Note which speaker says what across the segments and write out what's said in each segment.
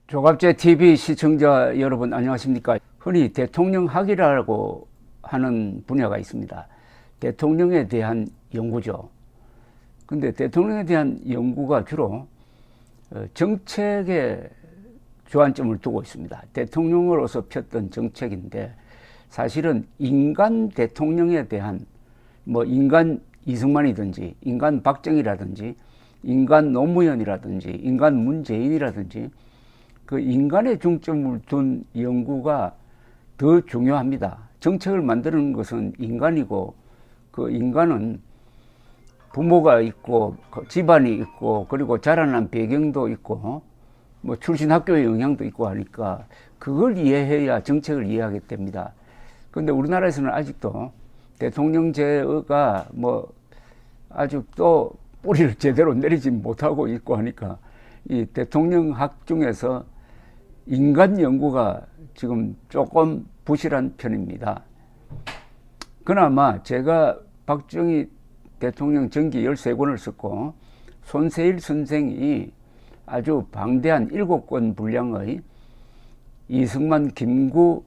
Speaker 1: 조갑제 TV 시청자 여러분 안녕하십니까? 흔히 대통령학이라고 하는 분야가 있습니다. 대통령에 대한 연구죠. 근데 대통령에 대한 연구가 주로 정책에 주안점을 두고 있습니다. 대통령으로서 폈던 정책인데 사실은 인간 대통령에 대한 인간 이승만이든지 인간 박정희라든지 인간 노무현이라든지 인간 문재인이라든지 그 인간의 중점을 둔 연구가 더 중요합니다. 정책을 만드는 것은 인간이고 그 인간은 부모가 있고 집안이 있고 그리고 자라난 배경도 있고 출신 학교의 영향도 있고 하니까 그걸 이해해야 정책을 이해하게 됩니다. 그런데 우리나라에서는 아직도 대통령제가 아직 또 뿌리를 제대로 내리지 못하고 있고 하니까 이 대통령학 중에서 인간 연구가 지금 조금 부실한 편입니다. 그나마 제가 박정희 대통령 전기 13권을 썼고 손세일 선생이 아주 방대한 7권 분량의 이승만 김구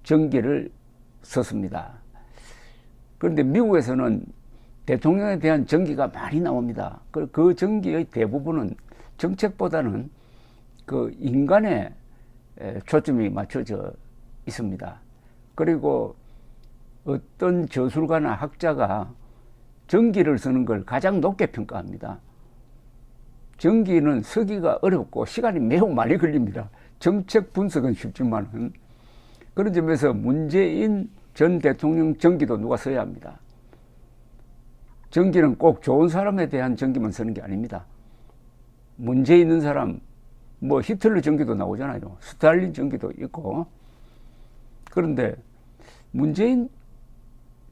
Speaker 1: 전기를 썼습니다. 그런데 미국에서는 대통령에 대한 전기가 많이 나옵니다. 그 전기의 대부분은 정책보다는 그 인간에 초점이 맞춰져 있습니다. 그리고 어떤 저술가나 학자가 전기를 쓰는 걸 가장 높게 평가합니다. 전기는 쓰기가 어렵고 시간이 매우 많이 걸립니다. 정책 분석은 쉽지만은 그런 점에서 문재인 전 대통령 전기도 누가 써야 합니다. 전기는 꼭 좋은 사람에 대한 전기만 쓰는 게 아닙니다. 문제 있는 사람, 히틀러 전기도 나오잖아요. 스탈린 전기도 있고. 그런데 문재인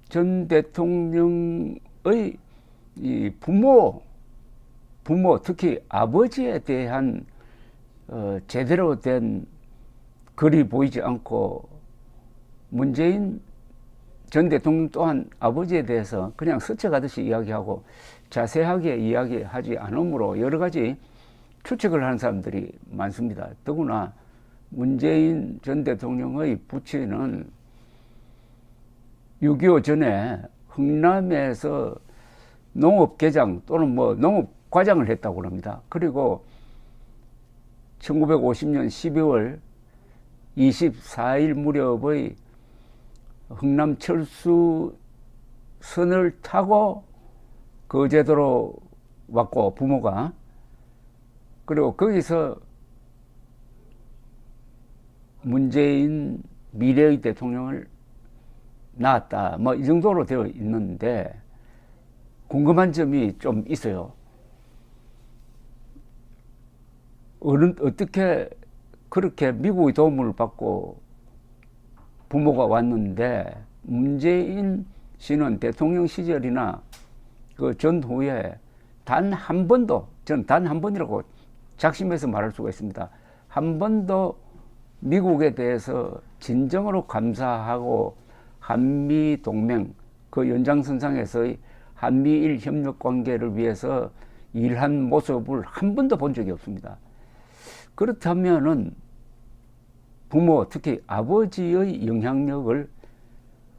Speaker 1: 전 대통령의 이 부모, 특히 아버지에 대한 제대로 된 글이 보이지 않고 문재인 전 대통령 또한 아버지에 대해서 그냥 스쳐가듯이 이야기하고 자세하게 이야기하지 않으므로 여러 가지 추측을 하는 사람들이 많습니다. 더구나 문재인 전 대통령의 부친은 6.25 전에 흥남에서 농업개장 또는 농업과장을 했다고 합니다. 그리고 1950년 12월 24일 무렵의 흥남 철수선을 타고 거제도로 왔고 부모가 그리고 거기서 문재인 미래의 대통령을 낳았다. 이 정도로 되어 있는데 궁금한 점이 좀 있어요. 어떻게 그렇게 미국의 도움을 받고 부모가 왔는데 문재인 씨는 대통령 시절이나 그 전후에 단 한 번도, 전 단 한 번이라고 작심해서 말할 수가 있습니다. 한 번도 미국에 대해서 진정으로 감사하고 한미 동맹 그 연장선상에서의 한미일 협력 관계를 위해서 일한 모습을 한 번도 본 적이 없습니다. 그렇다면은 부모, 특히 아버지의 영향력을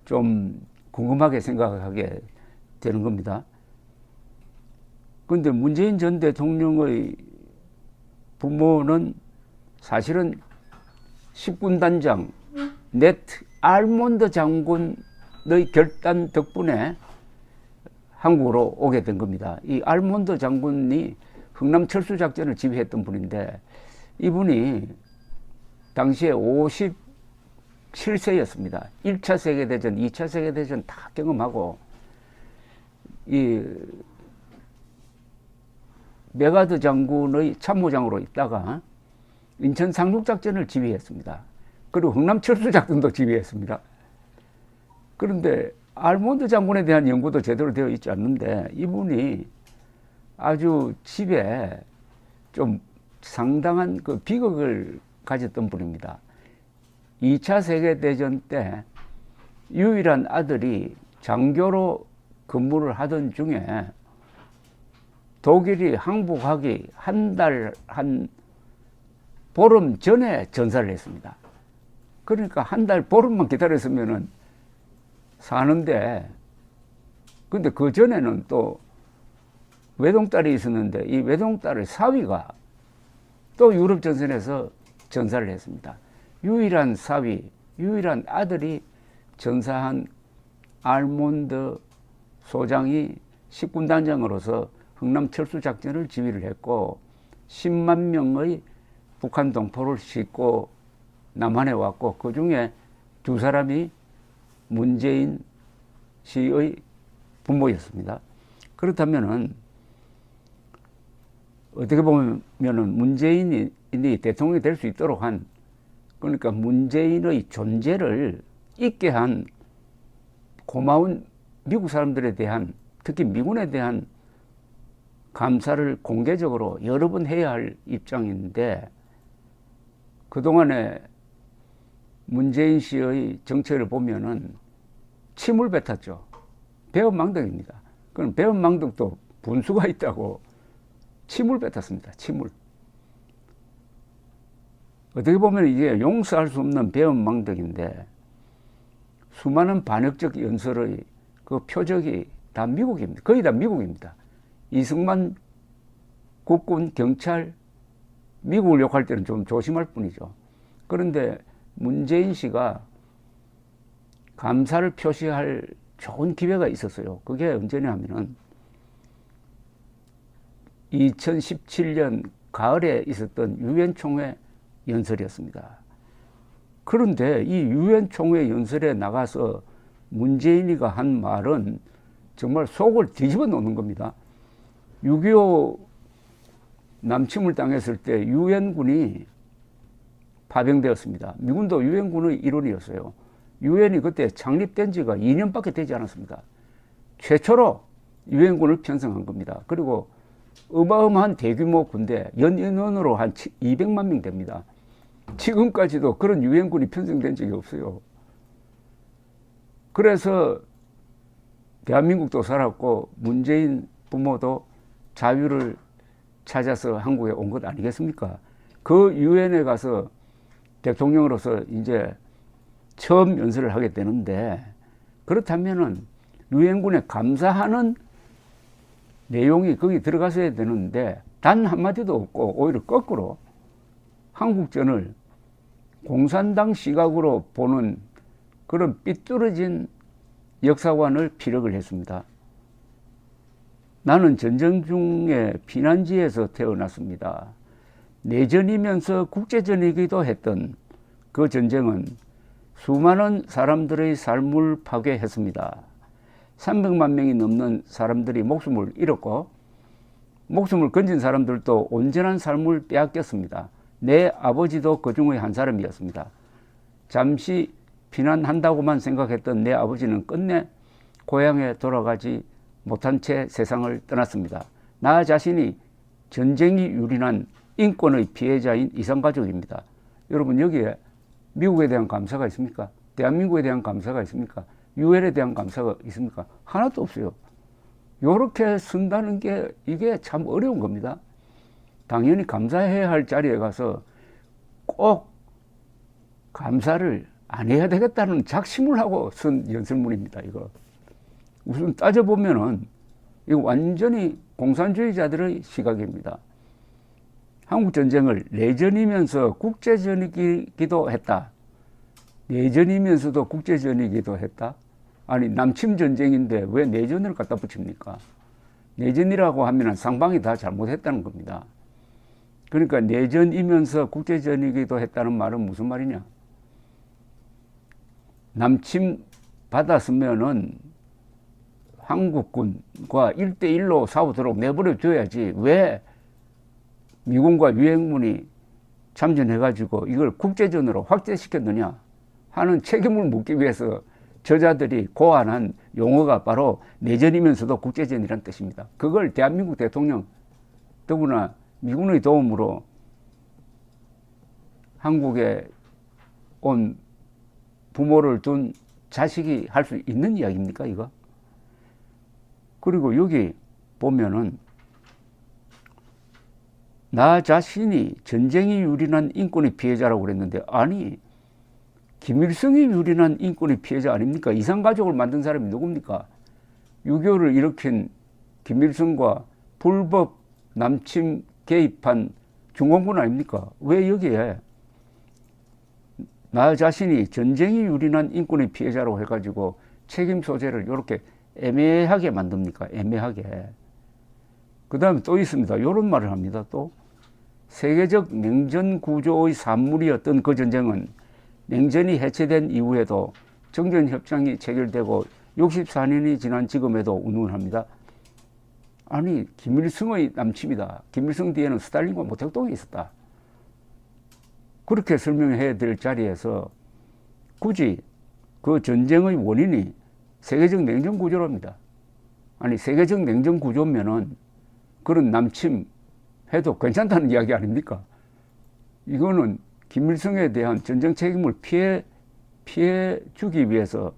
Speaker 1: 좀 궁금하게 생각하게 되는 겁니다. 그런데 문재인 전 대통령의 부모는 사실은 10군단장 네트 알몬드 장군의 결단 덕분에 한국으로 오게 된 겁니다. 이 알몬드 장군이 흥남 철수 작전을 지휘했던 분인데 이분이 당시에 57세였습니다. 1차 세계대전, 2차 세계대전 다 경험하고 이 메가드 장군의 참모장으로 있다가 인천 상륙작전을 지휘했습니다. 그리고 흥남 철수작전도 지휘했습니다. 그런데 알몬드 장군에 대한 연구도 제대로 되어 있지 않는데 이분이 아주 집에 좀 상당한 그 비극을 가졌던 분입니다. 2차 세계대전 때 유일한 아들이 장교로 근무를 하던 중에 독일이 항복하기 한 달, 한 보름 전에 전사를 했습니다. 그러니까 한 달 보름만 기다렸으면은 사는데, 근데 그 전에는 또 외동딸이 있었는데 이 외동딸의 사위가 또 유럽 전선에서 전사를 했습니다. 유일한 사위, 유일한 아들이 전사한 알몬드 소장이 식군단장으로서 흥남 철수작전을 지휘를 했고 10만 명의 북한 동포를 싣고 남한에 왔고 그 중에 두 사람이 문재인 씨의 부모였습니다. 그렇다면은 어떻게 보면은 문재인이 대통령이 될 수 있도록 한, 그러니까 문재인의 존재를 잊게 한 고마운 미국 사람들에 대한, 특히 미군에 대한 감사를 공개적으로 여러 번 해야 할 입장인데, 그동안에 문재인 씨의 정책을 보면은 침을 뱉었죠. 배은망덕입니다. 그럼 배은망덕도 분수가 있다고 침을 뱉었습니다. 침을. 어떻게 보면 이게 용서할 수 없는 배은망덕인데, 수많은 반역적 연설의 그 표적이 다 미국입니다. 거의 다 미국입니다. 이승만 국군, 경찰, 미국을 욕할 때는 좀 조심할 뿐이죠. 그런데 문재인 씨가 감사를 표시할 좋은 기회가 있었어요. 그게 언제냐 하면은 2017년 가을에 있었던 유엔 총회 연설이었습니다. 그런데 이 유엔 총회 연설에 나가서 문재인이가 한 말은 정말 속을 뒤집어 놓는 겁니다. 6.25 남침을 당했을 때 유엔군이 파병되었습니다. 미군도 유엔군의 일원이었어요. 유엔이 그때 창립된 지가 2년밖에 되지 않았습니다. 최초로 유엔군을 편성한 겁니다. 그리고 어마어마한 대규모 군대, 연인원으로 한 200만 명 됩니다. 지금까지도 그런 유엔군이 편성된 적이 없어요. 그래서 대한민국도 살았고 문재인 부모도 자유를 찾아서 한국에 온 것 아니겠습니까? 그 유엔에 가서 대통령으로서 이제 처음 연설을 하게 되는데, 그렇다면은 유엔군에 감사하는 내용이 거기 들어가서야 되는데 단 한마디도 없고 오히려 거꾸로 한국전을 공산당 시각으로 보는 그런 삐뚤어진 역사관을 피력을 했습니다. 나는 전쟁 중에 피난지에서 태어났습니다. 내전이면서 국제전이기도 했던 그 전쟁은 수많은 사람들의 삶을 파괴했습니다. 300만 명이 넘는 사람들이 목숨을 잃었고 목숨을 건진 사람들도 온전한 삶을 빼앗겼습니다. 내 아버지도 그 중의 한 사람이었습니다. 잠시 피난한다고만 생각했던 내 아버지는 끝내 고향에 돌아가지 못한 채 세상을 떠났습니다. 나 자신이 전쟁이 유린한 인권의 피해자인 이산가족입니다. 여러분, 여기에 미국에 대한 감사가 있습니까? 대한민국에 대한 감사가 있습니까? 유엔에 대한 감사가 있습니까? 하나도 없어요. 요렇게 쓴다는 게 이게 참 어려운 겁니다. 당연히 감사해야 할 자리에 가서 꼭 감사를 안 해야 되겠다는 작심을 하고 쓴 연설문입니다. 이거 우선 따져보면은 이거 완전히 공산주의자들의 시각입니다. 한국전쟁을 내전이면서 국제전이기도 했다. 내전이면서도 국제전이기도 했다. 아니, 남침전쟁인데 왜 내전을 갖다 붙입니까? 내전이라고 하면 상방이 다 잘못했다는 겁니다. 그러니까 내전이면서 국제전이기도 했다는 말은 무슨 말이냐? 남침 받았으면은 한국군과 1대1로 싸우도록 내버려 둬야지 왜 미군과 유엔군이 참전해가지고 이걸 국제전으로 확대시켰느냐 하는 책임을 묻기 위해서 저자들이 고안한 용어가 바로 내전이면서도 국제전이란 뜻입니다. 그걸 대한민국 대통령, 더구나 미군의 도움으로 한국에 온 부모를 둔 자식이 할 수 있는 이야기입니까, 이거? 그리고 여기 보면은 나 자신이 전쟁이 유린한 인권의 피해자라고 그랬는데, 아니 김일성이 유린한 인권의 피해자 아닙니까? 이산가족을 만든 사람이 누굽니까? 6.25를 일으킨 김일성과 불법 남침 개입한 중공군 아닙니까? 왜 여기에 나 자신이 전쟁이 유린한 인권의 피해자라고 해가지고 책임 소재를 이렇게 애매하게 만듭니까? 애매하게. 그 다음에 또 있습니다. 이런 말을 합니다. 또 세계적 냉전 구조의 산물이었던 그 전쟁은 냉전이 해체된 이후에도 정전협정이 체결되고 64년이 지난 지금에도 운운합니다. 아니 김일성의 남침이다. 김일성 뒤에는 스탈린과 모택동이 있었다. 그렇게 설명해야 될 자리에서 굳이 그 전쟁의 원인이 세계적 냉전 구조랍니다. 아니 세계적 냉전 구조면은 그런 남침 해도 괜찮다는 이야기 아닙니까? 이거는 김일성에 대한 전쟁 책임을 피해 주기 위해서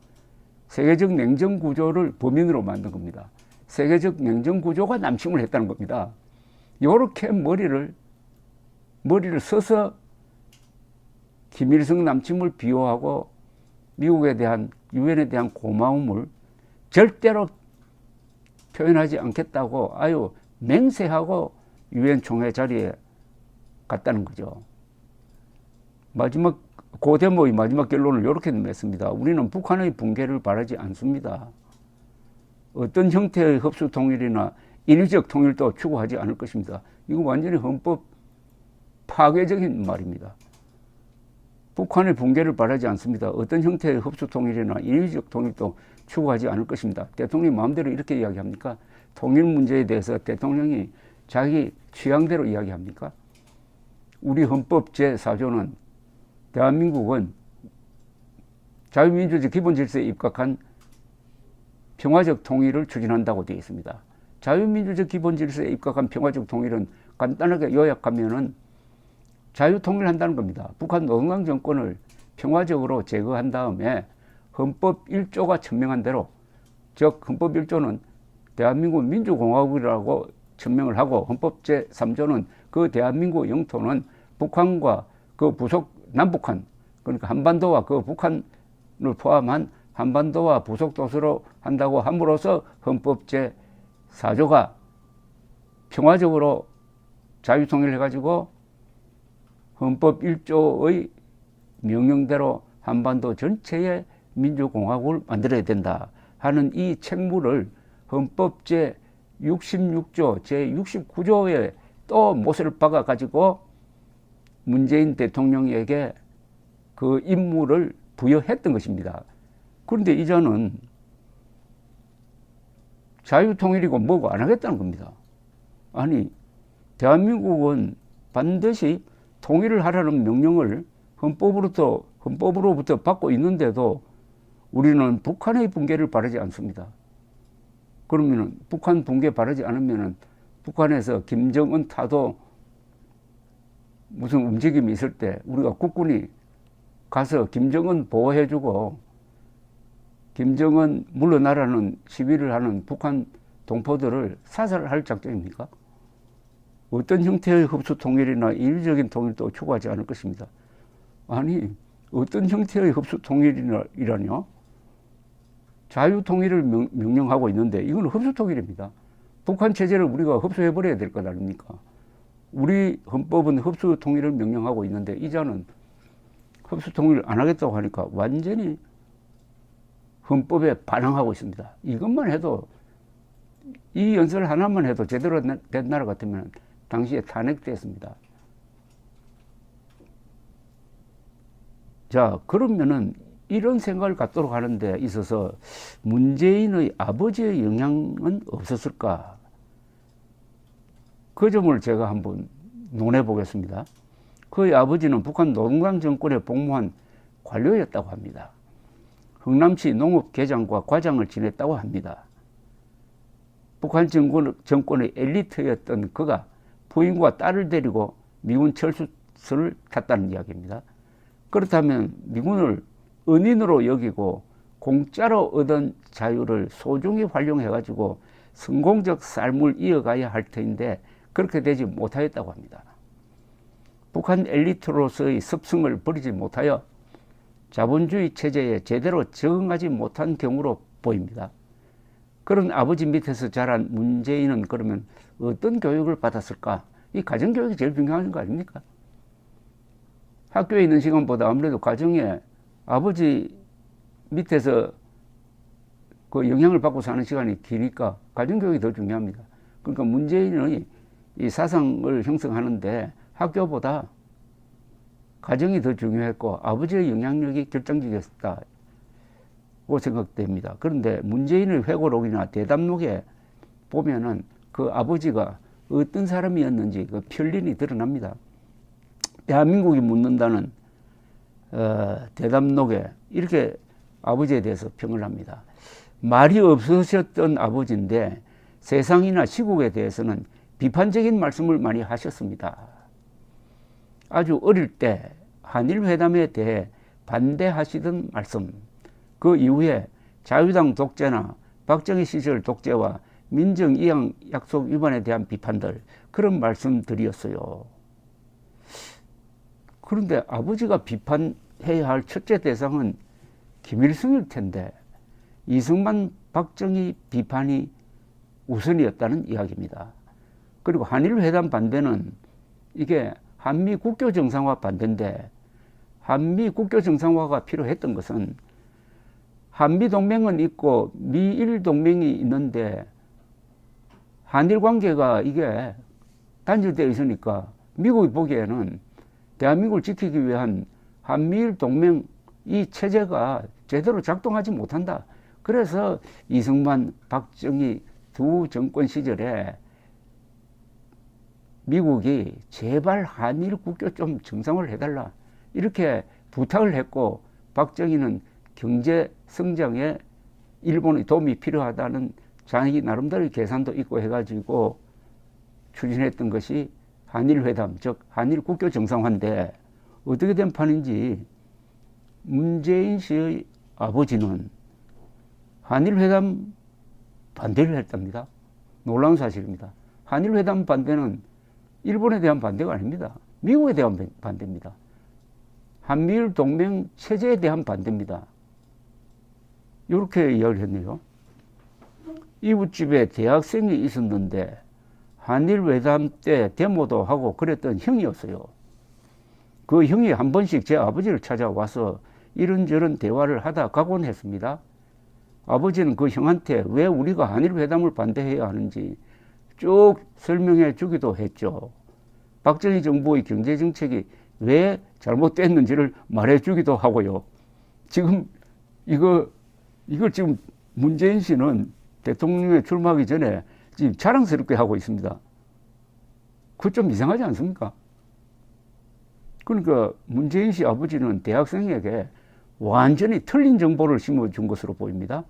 Speaker 1: 세계적 냉전 구조를 범인으로 만든 겁니다. 세계적 냉전 구조가 남침을 했다는 겁니다. 이렇게 머리를 써서 김일성 남침을 비호하고 미국에 대한 유엔에 대한 고마움을 절대로 표현하지 않겠다고 아유 맹세하고 유엔 총회 자리에 갔다는 거죠. 마지막 그 대목의 마지막 결론을 이렇게 맺습니다. 우리는 북한의 붕괴를 바라지 않습니다. 어떤 형태의 흡수 통일이나 인위적 통일도 추구하지 않을 것입니다. 이거 완전히 헌법 파괴적인 말입니다. 북한의 붕괴를 바라지 않습니다. 어떤 형태의 흡수 통일이나 인위적 통일도 추구하지 않을 것입니다. 대통령이 마음대로 이렇게 이야기합니까? 통일 문제에 대해서 대통령이 자기 취향대로 이야기합니까? 우리 헌법 제4조는 대한민국은 자유민주주의 기본질서에 입각한 평화적 통일을 추진한다고 되어 있습니다. 자유민주주의 기본질서에 입각한 평화적 통일은 간단하게 요약하면은 자유통일한다는 겁니다. 북한 노동당 정권을 평화적으로 제거한 다음에 헌법 1조가 천명한 대로, 즉 헌법 1조는 대한민국 민주공화국이라고 천명을 하고 헌법 제3조는 그 대한민국 영토는 북한과 그 부속 남북한, 그러니까 한반도와 그 북한을 포함한 한반도와 부속 도서로 한다고 함으로써 헌법 제4조가 평화적으로 자유통일을 해가지고 헌법 1조의 명령대로 한반도 전체의 민주공화국을 만들어야 된다 하는 이 책무를 헌법 제66조, 제69조에 또 못을 박아가지고 문재인 대통령에게 그 임무를 부여했던 것입니다. 그런데 이제는 자유통일이고 뭐고 안 하겠다는 겁니다. 아니, 대한민국은 반드시 통일을 하라는 명령을 헌법으로부터 받고 있는데도 우리는 북한의 붕괴를 바라지 않습니다. 그러면은 북한 붕괴 바라지 않으면은 북한에서 김정은 타도 무슨 움직임이 있을 때 우리가 국군이 가서 김정은 보호해주고 김정은 물러나라는 시위를 하는 북한 동포들을 사살할 작정입니까? 어떤 형태의 흡수 통일이나 인위적인 통일도 추구하지 않을 것입니다. 아니, 어떤 형태의 흡수 통일이라뇨? 자유 통일을 명령하고 있는데 이건 흡수 통일입니다. 북한 체제를 우리가 흡수해버려야 될 것 아닙니까? 우리 헌법은 흡수 통일을 명령하고 있는데 이자는 흡수 통일을 안 하겠다고 하니까 완전히 헌법에 반항하고 있습니다. 이것만 해도, 이 연설 하나만 해도 제대로 된 나라 같으면 당시에 탄핵됐습니다. 자, 그러면은 이런 생각을 갖도록 하는 데 있어서 문재인의 아버지의 영향은 없었을까? 그 점을 제가 한번 논해 보겠습니다. 그의 아버지는 북한 노동당 정권에 복무한 관료였다고 합니다. 흥남시 농업계장과 과장을 지냈다고 합니다. 북한 정권의 엘리트였던 그가 부인과 딸을 데리고 미군 철수선을 탔다는 이야기입니다. 그렇다면 미군을 은인으로 여기고 공짜로 얻은 자유를 소중히 활용해가지고 성공적 삶을 이어가야 할 터인데 그렇게 되지 못하였다고 합니다. 북한 엘리트로서의 습성을 버리지 못하여 자본주의 체제에 제대로 적응하지 못한 경우로 보입니다. 그런 아버지 밑에서 자란 문재인은 그러면 어떤 교육을 받았을까? 이 가정교육이 제일 중요한 거 아닙니까? 학교에 있는 시간보다 아무래도 가정에 아버지 밑에서 그 영향을 받고 사는 시간이 기니까 가정교육이 더 중요합니다. 그러니까 문재인의 이 사상을 형성하는데 학교보다 가정이 더 중요했고 아버지의 영향력이 결정적이었다고 생각됩니다. 그런데 문재인의 회고록이나 대담록에 보면은 그 아버지가 어떤 사람이었는지 그 편린이 드러납니다. 대한민국이 묻는다는 대담록에 이렇게 아버지에 대해서 평을 합니다. 말이 없으셨던 아버지인데 세상이나 시국에 대해서는 비판적인 말씀을 많이 하셨습니다. 아주 어릴 때 한일회담에 대해 반대하시던 말씀, 그 이후에 자유당 독재나 박정희 시절 독재와 민정이양 약속 위반에 대한 비판들, 그런 말씀들이었어요. 그런데 아버지가 비판해야 할 첫째 대상은 김일성일 텐데 이승만, 박정희 비판이 우선이었다는 이야기입니다. 그리고 한일회담 반대는 이게 한미 국교 정상화 반대인데 한미 국교 정상화가 필요했던 것은 한미 동맹은 있고 미일 동맹이 있는데 한일 관계가 이게 단절되어 있으니까 미국이 보기에는 대한민국을 지키기 위한 한미일 동맹 이 체제가 제대로 작동하지 못한다. 그래서 이승만, 박정희 두 정권 시절에 미국이 제발 한일 국교 좀 정상화를 해달라 이렇게 부탁을 했고, 박정희는 경제 성장에 일본의 도움이 필요하다는 자기 나름대로의 계산도 있고 해가지고 추진했던 것이 한일회담, 즉 한일 국교 정상화인데 어떻게 된 판인지 문재인 씨의 아버지는 한일회담 반대를 했답니다. 놀라운 사실입니다. 한일회담 반대는 일본에 대한 반대가 아닙니다. 미국에 대한 반대입니다. 한미일 동맹 체제에 대한 반대입니다. 이렇게 이야기를 했네요. 이웃집에 대학생이 있었는데 한일회담 때 데모도 하고 그랬던 형이었어요. 그 형이 한 번씩 제 아버지를 찾아와서 이런저런 대화를 하다 가곤 했습니다. 아버지는 그 형한테 왜 우리가 한일회담을 반대해야 하는지 쭉 설명해 주기도 했죠. 박정희 정부의 경제정책이 왜 잘못됐는지를 말해 주기도 하고요. 지금 이걸 지금 문재인 씨는 대통령에 출마하기 전에 지금 자랑스럽게 하고 있습니다. 그거 좀 이상하지 않습니까? 그러니까 문재인 씨 아버지는 대학생에게 완전히 틀린 정보를 심어준 것으로 보입니다.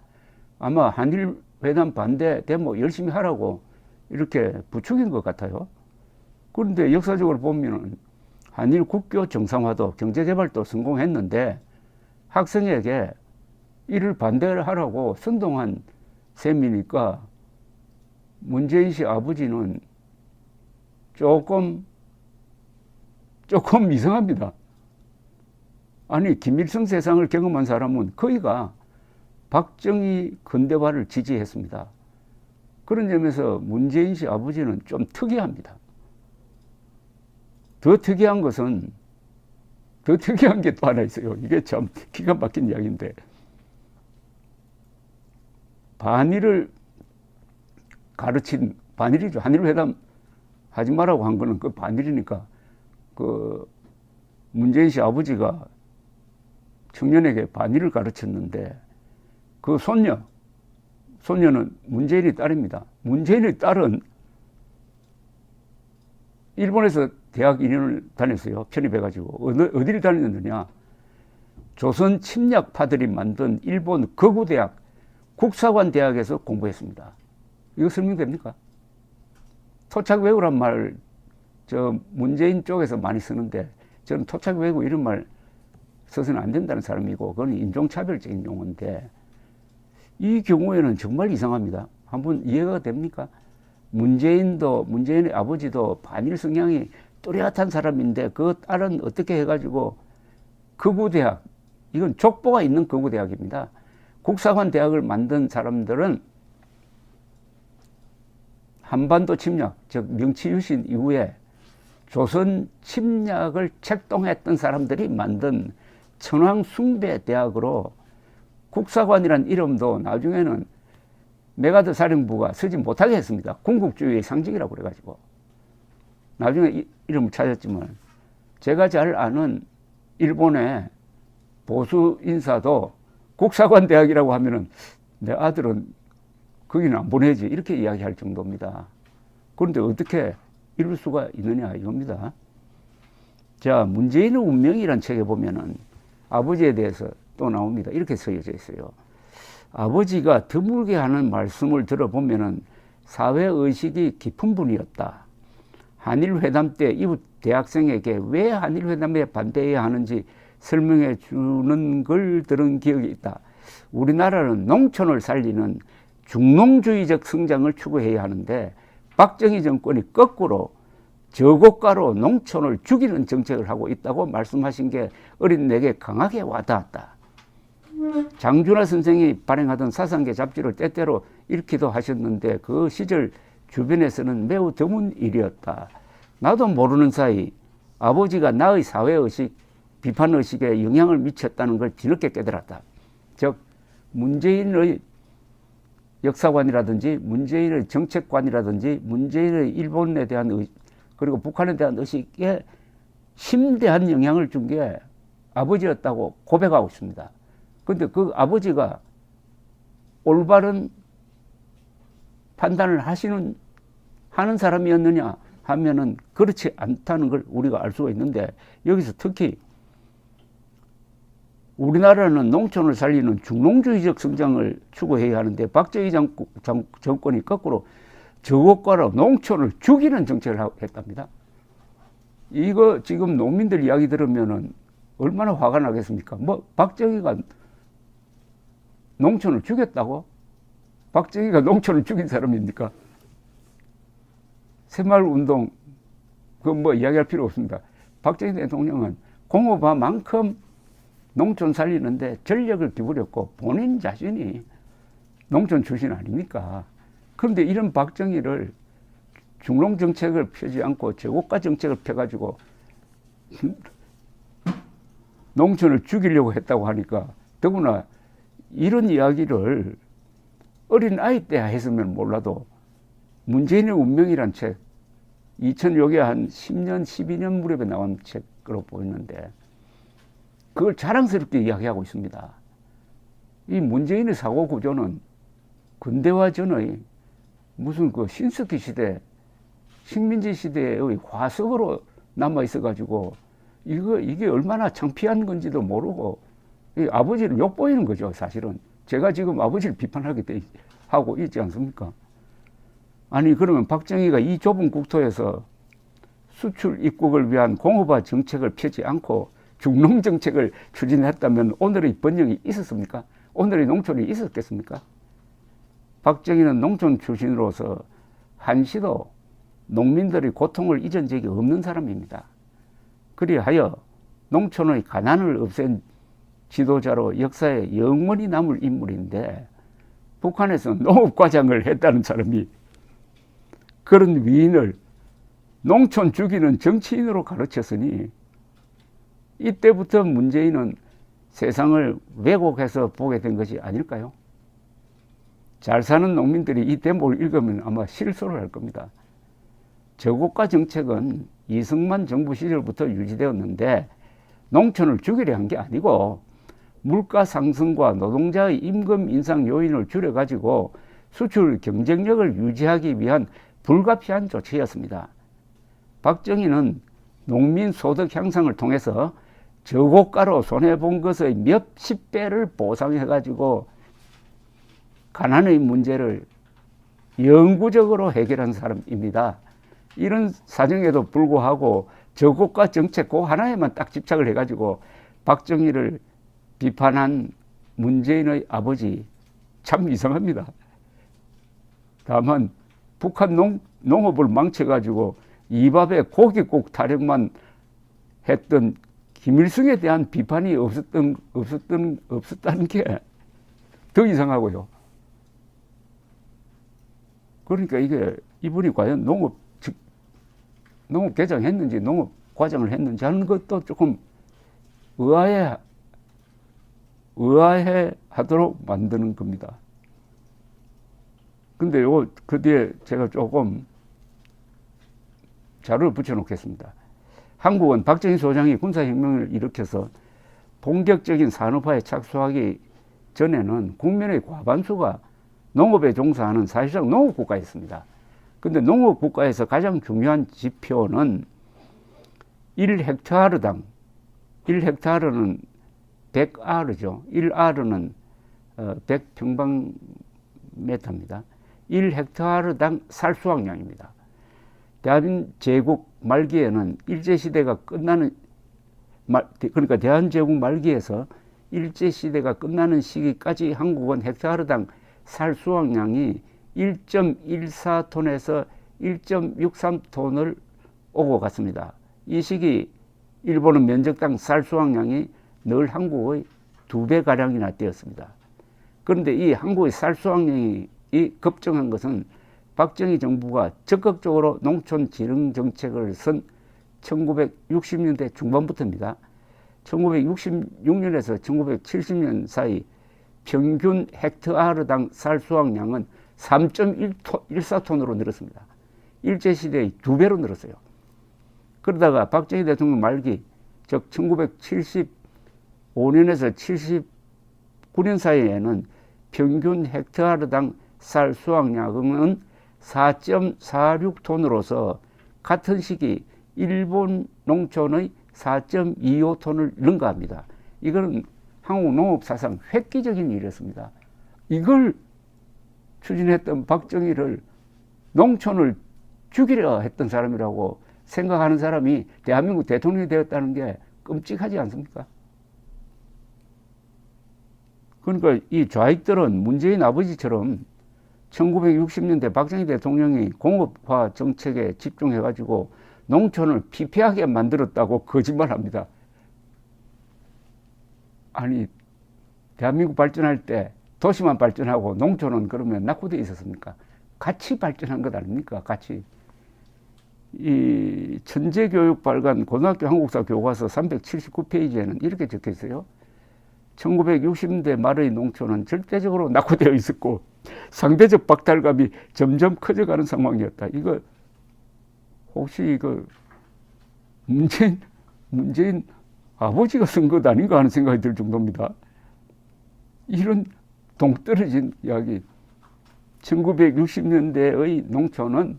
Speaker 1: 아마 한일회담 반대 데모 열심히 하라고 이렇게 부추긴 것 같아요. 그런데 역사적으로 보면 한일 국교 정상화도 경제개발도 성공했는데 학생에게 이를 반대를 하라고 선동한 셈이니까 문재인 씨 아버지는 조금 이상합니다. 아니, 김일성 세상을 경험한 사람은 거의가 박정희 근대화를 지지했습니다. 그런 점에서 문재인 씨 아버지는 좀 특이합니다. 더 특이한 게 또 하나 있어요. 이게 참 기가 막힌 이야기인데, 반일을 가르친, 반일이죠. 한일회담 하지 말라고 한 거는 그 반일이니까, 그 문재인 씨 아버지가 청년에게 반일을 가르쳤는데, 그 손녀는 문재인의 딸입니다. 문재인의 딸은 일본에서 대학 2년을 다녔어요. 편입해가지고. 어디를 다녔느냐. 조선 침략파들이 만든 일본 거구대학, 국사관 대학에서 공부했습니다. 이거 설명됩니까? 토착외구란 말, 문재인 쪽에서 많이 쓰는데, 저는 토착외구 이런 말 써서는 안 된다는 사람이고, 그건 인종차별적인 용어인데, 이 경우에는 정말 이상합니다. 한번 이해가 됩니까? 문재인의 아버지도 반일 성향이 뚜렷한 사람인데 그 딸은 어떻게 해가지고 극우대학, 이건 족보가 있는 극우대학입니다. 국사관 대학을 만든 사람들은 한반도 침략, 즉 명치유신 이후에 조선 침략을 책동했던 사람들이 만든 천황숭배대학으로 국사관이란 이름도 나중에는 메가더 사령부가 쓰지 못하게 했습니다. 군국주의의 상징이라고 그래가지고. 나중에 이름을 찾았지만 제가 잘 아는 일본의 보수 인사도 국사관 대학이라고 하면은 내 아들은 거기는 안 보내지 이렇게 이야기할 정도입니다. 그런데 어떻게 이럴 수가 있느냐 이겁니다. 자, 문재인의 운명이란 책에 보면은 아버지에 대해서 또 나옵니다. 이렇게 쓰여져 있어요. 아버지가 드물게 하는 말씀을 들어보면은 사회의식이 깊은 분이었다. 한일회담 때 이웃 대학생에게 왜 한일회담에 반대해야 하는지 설명해 주는 걸 들은 기억이 있다. 우리나라는 농촌을 살리는 중농주의적 성장을 추구해야 하는데 박정희 정권이 거꾸로 저고가로 농촌을 죽이는 정책을 하고 있다고 말씀하신 게 어린 내게 강하게 와닿았다. 장준하 선생이 발행하던 사상계 잡지를 때때로 읽기도 하셨는데 그 시절 주변에서는 매우 드문 일이었다. 나도 모르는 사이 아버지가 나의 사회의식, 비판의식에 영향을 미쳤다는 걸 뒤늦게 깨달았다. 즉 문재인의 역사관이라든지 문재인의 정책관이라든지 문재인의 일본에 대한 의식, 그리고 북한에 대한 의식에 심대한 영향을 준 게 아버지였다고 고백하고 있습니다. 그런데 그 아버지가 올바른 판단을 하는 사람이었느냐 하면은 그렇지 않다는 걸 우리가 알 수가 있는데, 여기서 특히 우리나라는 농촌을 살리는 중농주의적 성장을 추구해야 하는데 박정희 정권이 거꾸로 저고가로 농촌을 죽이는 정책을 했답니다. 이거 지금 농민들 이야기 들으면은 얼마나 화가 나겠습니까? 뭐 박정희가 농촌을 죽였다고? 박정희가 농촌을 죽인 사람입니까? 새마을운동 그 뭐 이야기할 필요 없습니다. 박정희 대통령은 공업화만큼 농촌 살리는데 전력을 기울였고 본인 자신이 농촌 출신 아닙니까? 그런데 이런 박정희를 중농 정책을 펴지 않고 저고가 정책을 펴가지고 농촌을 죽이려고 했다고 하니까, 더구나 이런 이야기를 어린 아이 때 했으면 몰라도 문재인의 운명이란 책, 2000여개 한 10년, 12년 무렵에 나온 책으로 보였는데 그걸 자랑스럽게 이야기하고 있습니다. 이 문재인의 사고 구조는 근대화 전의 무슨 그 신석기 시대, 식민지 시대의 화석으로 남아 있어가지고 이게 얼마나 창피한 건지도 모르고 아버지를 욕보이는 거죠, 사실은. 제가 지금 아버지를 하고 있지 않습니까? 아니, 그러면 박정희가 이 좁은 국토에서 수출 입국을 위한 공업화 정책을 펴지 않고 중농 정책을 추진했다면 오늘의 번영이 있었습니까? 오늘의 농촌이 있었겠습니까? 박정희는 농촌 출신으로서 한시도 농민들의 고통을 잊은 적이 없는 사람입니다. 그리하여 농촌의 가난을 없앤 지도자로 역사에 영원히 남을 인물인데, 북한에서 농업과장을 했다는 사람이 그런 위인을 농촌 죽이는 정치인으로 가르쳤으니 이때부터 문재인은 세상을 왜곡해서 보게 된 것이 아닐까요? 잘 사는 농민들이 이 대목을 읽으면 아마 실소를 할 겁니다. 저고가 정책은 이승만 정부 시절부터 유지되었는데 농촌을 죽이려 한 게 아니고 물가 상승과 노동자의 임금 인상 요인을 줄여가지고 수출 경쟁력을 유지하기 위한 불가피한 조치였습니다. 박정희는 농민 소득 향상을 통해서 저고가로 손해본 것의 몇십 배를 보상해가지고 가난의 문제를 영구적으로 해결한 사람입니다. 이런 사정에도 불구하고 저고가 정책 그 하나에만 딱 집착을 해가지고 박정희를 비판한 문재인의 아버지, 참 이상합니다. 다만 북한 농업을 망쳐가지고 이밥에 고기국 타령만 했던 김일성에 대한 비판이 없었다는 게 더 이상하고요. 그러니까 이게 이분이 과연 농업 개장했는지 농업 과장을 했는지 하는 것도 조금 의아해 하도록 만드는 겁니다. 근데 그 뒤에 제가 조금 자료를 붙여놓겠습니다. 한국은 박정희 소장이 군사혁명을 일으켜서 본격적인 산업화에 착수하기 전에는 국민의 과반수가 농업에 종사하는 사실상 농업국가였습니다. 근데 농업국가에서 가장 중요한 지표는 1헥타르당, 1헥타르는 100R죠. 1R는 100평방미터입니다. 1헥타르당 살수확량입니다. 대한제국 말기에는 일제시대가 끝나는, 그러니까 대한제국 말기에서 일제시대가 끝나는 시기까지 한국은 헥타르당 살수확량이 1.14톤에서 1.63톤을 오고 갔습니다. 이 시기 일본은 면적당 쌀수확량이 늘 한국의 2배가량이나 되었습니다. 그런데 이 한국의 쌀수확량이 급증한 것은 박정희 정부가 적극적으로 농촌진흥정책을 쓴 1960년대 중반부터입니다. 1966년에서 1970년 사이 평균 헥타르당 쌀수확량은 3.14톤으로 늘었습니다. 일제시대의 2배로 늘었어요. 그러다가 박정희 대통령 말기, 즉 1975년에서 79년 사이에는 평균 헥타르당 쌀 수확량은 4.46톤으로서 같은 시기 일본 농촌의 4.25톤을 능가합니다. 이거는 한국 농업 사상 획기적인 일이었습니다. 이걸 추진했던 박정희를 농촌을 죽이려 했던 사람이라고 생각하는 사람이 대한민국 대통령이 되었다는 게 끔찍하지 않습니까? 그러니까 이 좌익들은 문재인 아버지처럼 1960년대 박정희 대통령이 공업화 정책에 집중해가지고 농촌을 피폐하게 만들었다고 거짓말합니다. 아니, 대한민국 발전할 때 도시만 발전하고 농촌은 그러면 낙후되어 있었습니까? 같이 발전한 것 아닙니까? 같이. 이 천재교육 발간 고등학교 한국사 교과서 379페이지에는 이렇게 적혀 있어요. 1960년대 말의 농촌은 절대적으로 낙후되어 있었고 상대적 박탈감이 점점 커져가는 상황이었다. 이거 혹시 이거 문재인 아버지가 쓴 것 아닌가 하는 생각이 들 정도입니다. 이런 동떨어진 이야기. 1960년대의 농촌은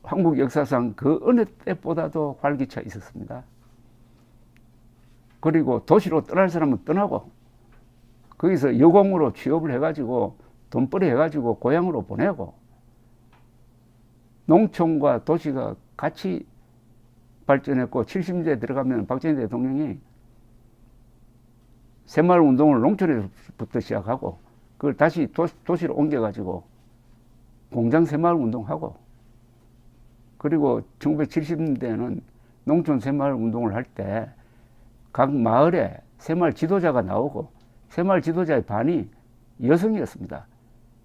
Speaker 1: 한국 역사상 그 어느 때보다도 활기차 있었습니다. 그리고 도시로 떠날 사람은 떠나고 거기서 여공으로 취업을 해가지고 돈벌이 해가지고 고향으로 보내고 농촌과 도시가 같이 발전했고 70년대에 들어가면 박정희 대통령이 새마을 운동을 농촌에서부터 시작하고 그걸 다시 도시로 옮겨가지고 공장 새마을 운동하고 그리고 1970년대에는 농촌 새마을 운동을 할 때 각 마을에 새마을 지도자가 나오고 새마을 지도자의 반이 여성이었습니다.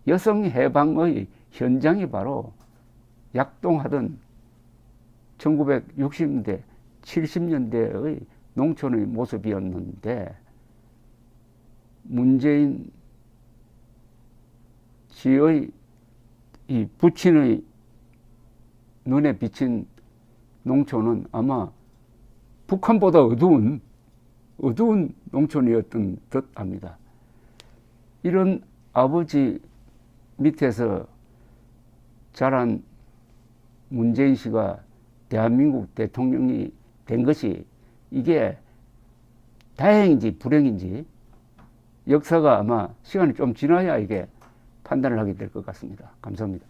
Speaker 1: 여성 해방의 현장이 바로 약동하던 1960년대, 70년대의 농촌의 모습이었는데 문재인 씨의 이 부친의 눈에 비친 농촌은 아마 북한보다 어두운 농촌이었던 듯 합니다. 이런 아버지 밑에서 자란 문재인 씨가 대한민국 대통령이 된 것이 이게 다행인지 불행인지 역사가 아마 시간이 좀 지나야 이게 판단을 하게 될 것 같습니다. 감사합니다.